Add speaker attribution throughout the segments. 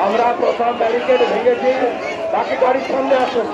Speaker 1: আমরা প্রথম ব্যারিকেড ভেঙেছি, বাকি গাড়ির সামনে আসুন।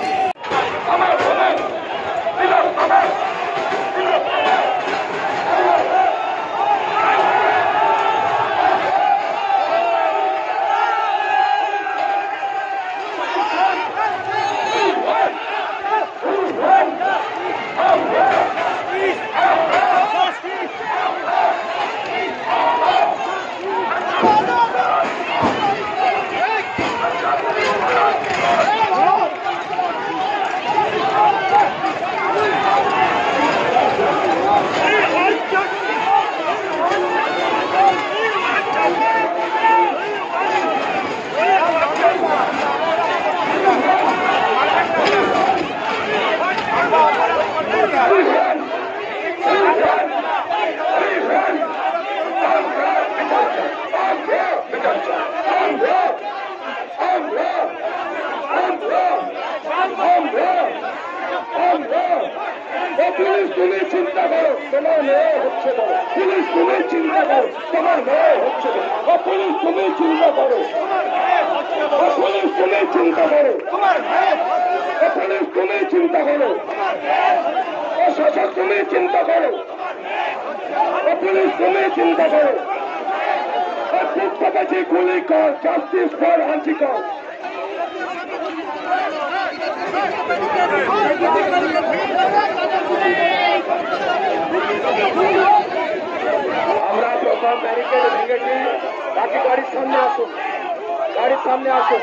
Speaker 1: পুলিশ তুমি চিন্তা করো, তোমার মেয়ে হচ্ছে বড়। পুলিশ তুমি চিন্তা করো, তোমার মেয়ে হচ্ছে বড়। পুলিশ তুমি চিন্তা করো, পুলিশ তুমি চিন্তা করো, পুলিশ তুমি চিন্তা করো, শাসক তুমি চিন্তা করো, পুলিশ তুমি চিন্তা করো। পুষ্পকাছি গুলি কর, জাস্টিস ফর আর্জিকর। আমরা প্রথম ব্যারিকেড ভেঙেছি, বাকি গাড়ির সামনে আসুন, গাড়ির সামনে আসুন।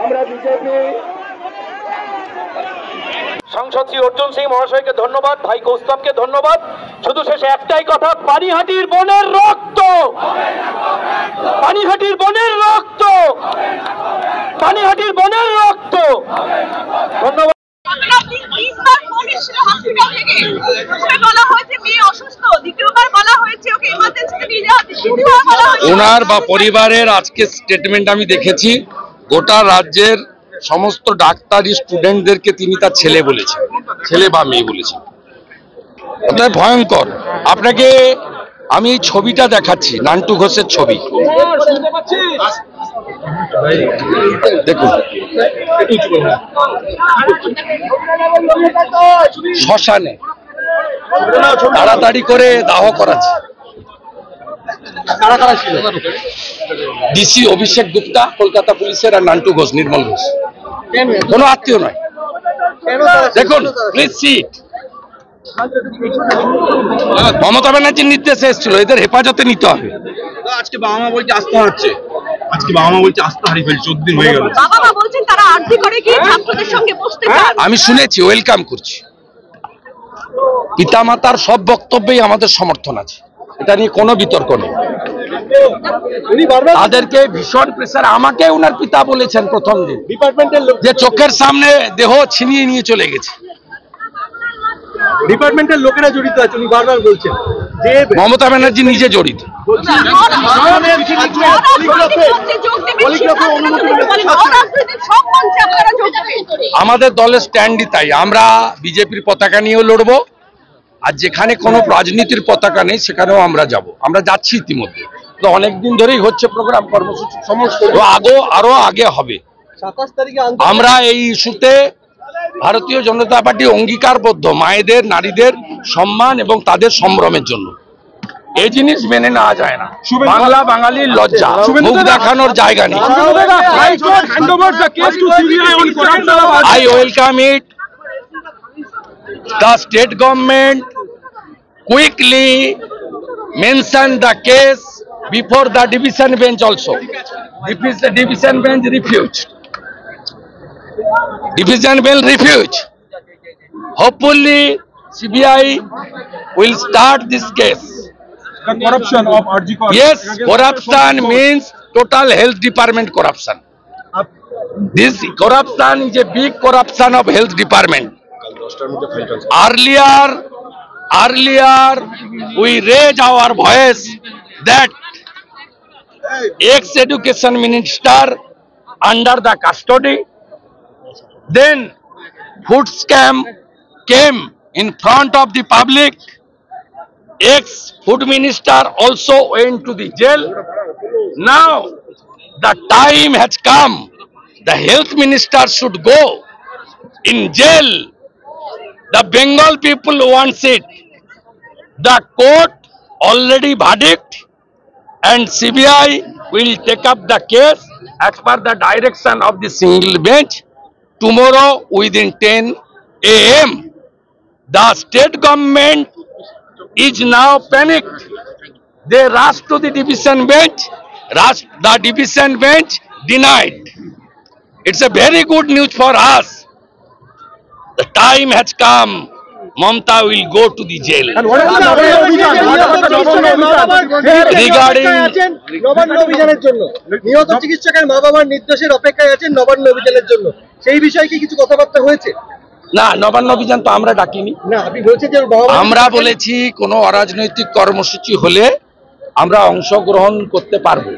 Speaker 1: আমরা বিজেপি
Speaker 2: সাংসদ শ্রী অর্জুন সিং মহাশয়কে ধন্যবাদ, ভাই কৌস্তবকে ধন্যবাদ। শুধু শেষে একটাই কথা, পানিহাটির বোনের রক্ত, পানিহাটির বোনের রক্ত, পানিহাটির বোনের রক্ত। ধন্যবাদ।
Speaker 3: ওনার বা পরিবারের আজকে স্টেটমেন্ট আমি দেখেছি, গোটা রাজ্যের সমস্ত ডাক্তারি স্টুডেন্টদেরকে তিনি তার ছেলে বলেছেন, ছেলে বা মেয়ে বলেছেন। ওটা ভয়ঙ্কর। আপনাকে আমি এই ছবিটা দেখাচ্ছি, নান্টু ঘোষের ছবি, দেখুন। শ্মশানে তাড়াতাড়ি করে দাহ করাচ্ছে। ডিসি অভিষেক গুপ্তা কলকাতা পুলিশের, আর নান্টু ঘোষ, নির্মল ঘোষ, কোনো আত্মীয় নয়। দেখুন, প্লিজ সিট। মমতা ব্যানার্জির নির্দেশে এসেছিল, এদের হেফাজতে নিতে হবে।
Speaker 4: আজকে বাবা মা বলছে আস্থা হচ্ছে, আজকে বাবা মা বলছে আস্থা হারিয়ে ফেলছে, 14 দিন হয়ে গেল।
Speaker 5: বাবা মা বলছেন তারা আরতি করে কি ছাত্রদের সঙ্গে বসতে চান।
Speaker 3: আমি শুনেছি, ওয়েলকাম করছি। পিতামাতার সব বক্তব্যেই আমাদের সমর্থন আছে, এটা নিয়ে কোনো বিতর্ক নেই। তাদেরকে ভীষণ প্রেসার, আমাকে ওনার পিতা বলেছেন প্রথম দিন যে চোখের সামনে দেহ ছিনিয়ে নিয়ে চলে গেছে।
Speaker 4: ডিপার্টমেন্টের লোকেরা জড়িত আছে, উনি বারবার বলছেন যে
Speaker 3: মমতা ব্যানার্জি নিজে জড়িত। আমাদের দলের স্ট্যান্ডই তাই, আমরা বিজেপির পতাকা নিয়েও লড়বো, আর যেখানে কোনো রাজনীতির পতাকা নেই সেখানেও আমরা যাব, আমরা যাচ্ছি ইতিমধ্যে। তো অনেকদিন ধরেই হচ্ছে প্রোগ্রাম কর্মসূচি, সমস্ত আরো আগে হবে। আমরা এই ইস্যুতে ভারতীয় জনতা পার্টি অঙ্গীকারবদ্ধ মায়েদের, নারীদের সম্মান এবং তাদের সম্ভ্রমের জন্য। এই জিনিস মেনে নেওয়া যায় না। বাংলা বাঙালির লজ্জা, মুখ দেখানোর জায়গা নেই। I welcome it. The state government quickly mentioned the case before the division bench also. The division bench refused. Division bench refused. Hopefully CBI will start this case.
Speaker 4: The corruption of RG Kar.
Speaker 3: Yes, corruption means total health department corruption. This corruption is a big corruption of health department. Earlier we raised our voice that ex-education minister under the custody, then food scam came in front of the public. Ex-food minister also went to the jail. Now the time has come. The health minister should go in jail. The Bengal people wants it. The court already verdict and CBI will take up the case as per the direction of the single bench tomorrow within 10 AM. The state government is now panicked. They rush to the division bench. The division bench denied. It's a very good news for us. The time has come. Mamta will go to the jail. Regarding
Speaker 6: Nabanna অভিযানের জন্য নিহত চিকিৎসকের মা বাবার নির্দেশের অপেক্ষায় আছেন নবান্ন অভিযানের জন্য, সেই বিষয়ে কি কিছু কথাবার্তা হয়েছে?
Speaker 3: না, নবান্ন অভিযান তো আমরা ডাকিনি।
Speaker 6: না, আপনি বলছেন যে
Speaker 3: আমরা বলেছি কোনো অরাজনৈতিক কর্মসূচি হলে আমরা অংশগ্রহণ করতে পারবো।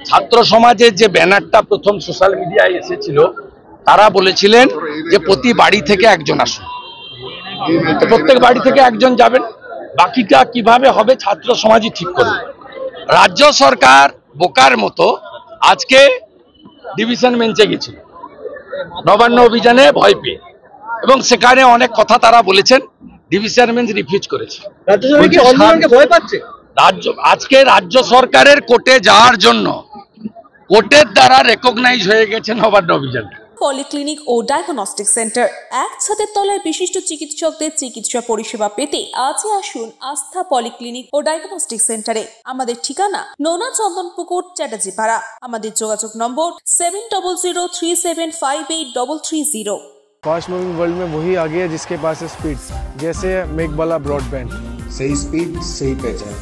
Speaker 3: ছাত্র সমাজের যে ব্যানারটা প্রথম সোশ্যাল মিডিয়ায় এসেছিল, তারা বলেছিলেন যে প্রতি বাড়ি থেকে একজন আসুন। প্রত্যেক বাড়ি থেকে একজন যাবেন, বাকিটা কিভাবে হবে ছাত্র সমাজই ঠিক করবে। রাজ্য সরকার বোকার মতো আজকে ডিভিশন বেঞ্চে গেছিল নবান্ন অভিযানে ভয় পেয়ে, এবং সেখানে অনেক কথা তারা বলেছেন, ডিভিশন বেঞ্চ রিফিউজ করেছে।
Speaker 6: ভয় পাচ্ছে
Speaker 3: আজকে রাজ্য সরকারের কোর্টে যাওয়ার জন্য কোর্টের দ্বারা রেকগনাইজ হয়ে গেছে নবান্ন অভিযান।
Speaker 5: পলিক্লিনিক ও ডায়াগনস্টিক সেন্টার, এক ছাদের তলায় বিশিষ্ট চিকিৎসকদের চিকিৎসা পরিষেবা পেতে আজই আসুন আস্থা পলিক্লিনিক ও ডায়াগনস্টিক সেন্টারে। আমাদের ঠিকানা নোনা চন্দনপুকুর, চ্যাটার্জিপাড়া। আমাদের যোগাযোগ নম্বর 7003758330।
Speaker 7: फास्ट मूविंग वर्ल्ड में वही आगे है जिसके पास है स्पीड, जैसे मेघबाला ब्रॉडबैंड।
Speaker 8: सही स्पीड सही पहचान।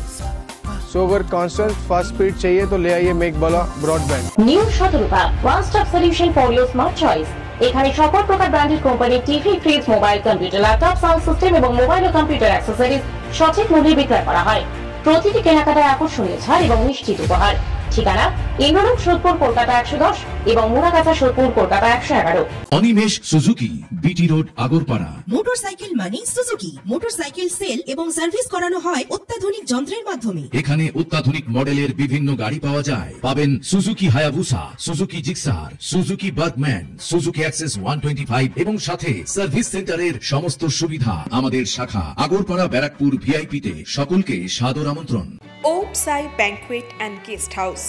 Speaker 7: सो अगर कांस्टेंट फास्ट स्पीड चाहिए तो ले आइए Meghbala broadband.
Speaker 9: New Shatarupa one stop solution for your smart choice. এখানে সকল প্রকার ব্র্যান্ডেড কোম্পানির TV, fridge, mobile, computer, laptop, sound system এবং মোবাইল ও কম্পিউটার অ্যাক্সেসরিজ সঠিক মূল্যে বিক্রয় করা হয়। প্রতিটি কেনাকাটায় আকর্ষণীয় ছাড় এবং নিশ্চিত উপহার। ঠিকানা ইন্দ্রনগর, সোদপুর, কলকাতা 110 এবং Muragachha, Sodepur, Kolkata 111।
Speaker 10: Animesh Suzuki, BT road, Agarpara.
Speaker 11: Motorcycle মানে সুজুকি। মোটরসাইকেল সেল এবং সার্ভিস করানো হয় অত্যাধুনিক যন্ত্রের মাধ্যমে।
Speaker 10: এখানে অত্যাধুনিক মডেলের বিভিন্ন গাড়ি পাওয়া যায়। পাবেন Suzuki Hayabusa, Suzuki Gixxer, Suzuki Bergman, Suzuki access 125 এবং সাথে সার্ভিস সেন্টারের সমস্ত সুবিধা। আমাদের শাখা আগরপাড়া, ব্যারাকপুর ভিআইপি তে। সকলকে সাদর আমন্ত্রণ।
Speaker 12: ওম সাই ব্যাংকুয়েট অ্যান্ড গেস্ট হাউস।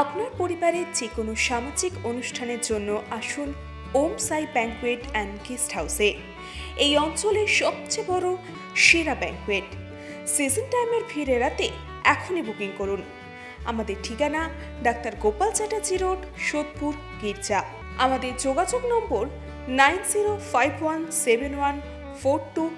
Speaker 12: আপনার পরিবারের যে কোনো সামাজিক অনুষ্ঠানের জন্য আসুন ওম সাই ব্যাংকুয়েট অ্যান্ড গেস্ট হাউসে। এই অঞ্চলের সবচেয়ে বড় সেরা ব্যাংকুয়েট। সিজন টাইমের ভিড় এড়াতে এখনই বুকিং করুন। আমাদের ঠিকানা ডাক্তার গোপাল চ্যাটার্জি রোড, সোদপুর, গির্জা। আমাদের যোগাযোগ নম্বর 90517142